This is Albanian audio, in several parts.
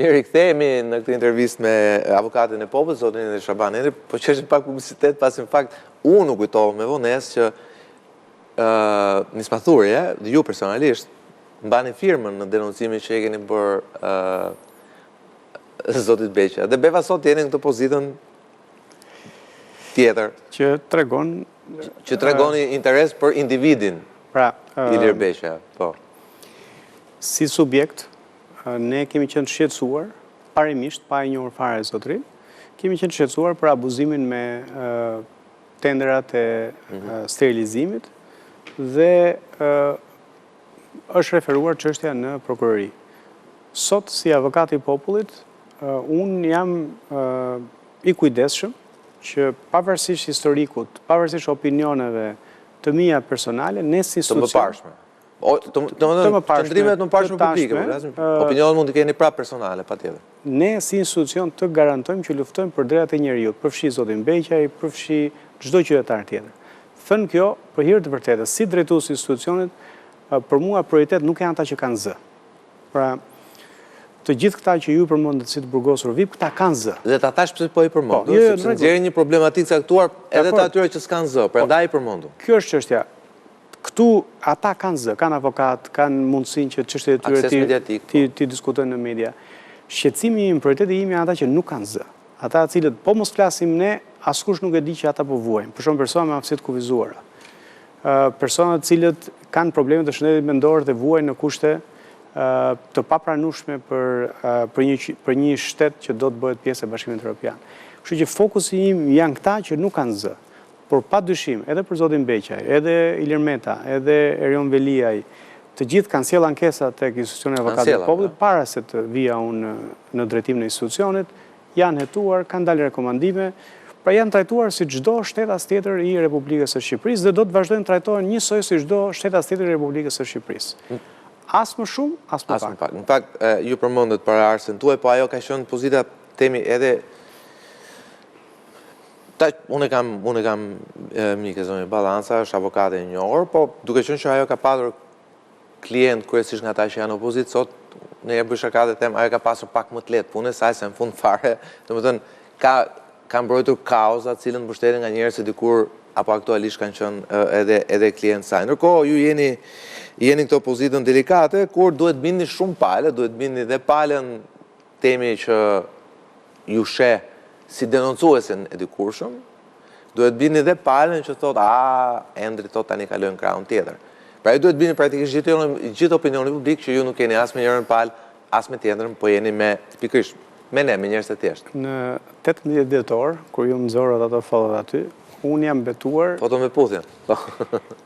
Mirë, i kthehemi në këtë intervistë me avokatin e popullit, zotin Edi Shaban Edi, po që është pak publicitet, pasi në fakt unë u kujtova me vonesë që nismathurje, ju personalisht, mbani firmën në denoncimin që e keni bërë zotit Beqa. Dhe beva sot jeni në këtë pozitën tjetër. Që tregon... Që tregoni interes për individin, Ilir Beqa, po. Si subjekt, ne kemi qenë shqetësuar, parimisht, pa e njohur fare zotrin, kemi qenë shqetësuar për abuzimin me tenderat e sterilizimit dhe është referuar çështja në prokurori. Sot, si avokati i popullit, unë jam i kujdesshëm që pavarësisht historikut, pavarësisht opinioneve të mia personale, ne si institucion... Qëndrimet në parshme publike, opinionet mund të keni prapë personale, patjetër. Ne si institucion të garantojmë që luftojmë për drejtat e njerëzit, përfshi zotin Beqaj, përfshi çdo qytetar tjetër. Thënë kjo, për hir të vërtetës, si drejtues i institucionit, për mua prioritet nuk janë ata që kanë zë. Pra, të gjithë këta që ju përmendet si të burgosur VIP, këta kanë zë. Dhe ta thash pse po i përmendu, sepse nxjerrin një problematikë caktuar edhe të atyre që s'kanë zë, prandaj i përmendu. Kjo është çështja. Këtu ata kanë zë, kanë avokat, kanë mundësinë që çështjet e tyre ti diskutojnë në media. Shqetësimi im, prioriteti im janë ata që nuk kanë zë. Ata të cilët po mos flasim ne, askush nuk e di që ata po vuajnë. Për shembull persona me aftësi të kufizuara. Persona të cilët kanë probleme të shëndetit mendor dhe vuajnë në kushte të papranueshme për një shtet që do të bëhet pjesë e Bashkimit Evropian. Kështu që fokusi im janë këta që nuk kanë zë. Por pa dyshim, edhe për zotin Beqaj, edhe Ilir Meta, edhe Erion Veliaj, të gjithë kanë sjellë ankesa tek institucioni i avokatit të popullit para se të vija unë në drejtimin e institucionit, janë hetuar, kanë dalë rekomandime, pra janë trajtuar si çdo shtet as tjetër i Republikës së Shqipërisë dhe do të vazhdojnë trajtohen njësoj si çdo shtet as tjetër i Republikës së Shqipërisë. As më shumë, as më pak. Në fakt, ju përmendet para arsën tuaj, po ajo ka qenë pozita temi edhe unë kam mike zonjë Balanca, është avokate e njohur, po duke qenë që ajo ka patur klient kryesisht nga ata që janë opozit, sot ne e bëj shaka dhe them, ajo ka pasur pak më të lehtë punën, saj se në fund fare, domethënë ka mbrojtur kauza të cilën mbështeten nga njerëz që dikur apo aktualisht kanë qenë edhe klient saj. Ndërkohë ju jeni këto pozitën delikate, kur duhet bindni shumë pale, duhet bindni dhe palën temi që ju sheh si denoncuesin e dikurshëm, duhet bini dhe palën që thot, Endri thot tani kalojnë krahun tjetër. Pra ju duhet bini praktikisht gjithë opinioni publik që ju nuk keni as me njërën palë, as me tjetërën, po jeni me pikërisht, me njerëz të thjeshtë. Në 18 dhjetor, kur ju më zorët ato follat aty, unë jam betuar... Foto me puthjen.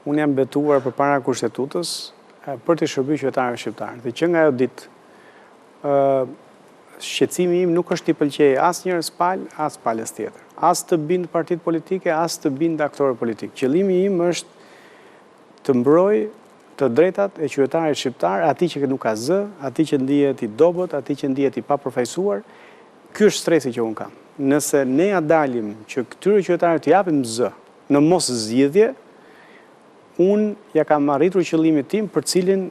Unë jam betuar për para kushtetutës për të shërbyer qytetarëve shqiptarë. Dhe që nga ajo ditë, shqetësimi im nuk është t'i pëlqej as njërës palë, as palës tjetër. As të bind partitë politike, as të bind aktorë politikë. Qëllimi im është të mbroj të drejtat e qytetarit shqiptar, ati që nuk ka zë, ati që ndihet i dobët, ati që ndihet i papërfaqësuar. Ky është stresi që unë kam. Nëse ne ja dalim që këtyre qytetarëve të japim zë në mos zgjidhje, unë ja kam arritur qëllimin tim për cilin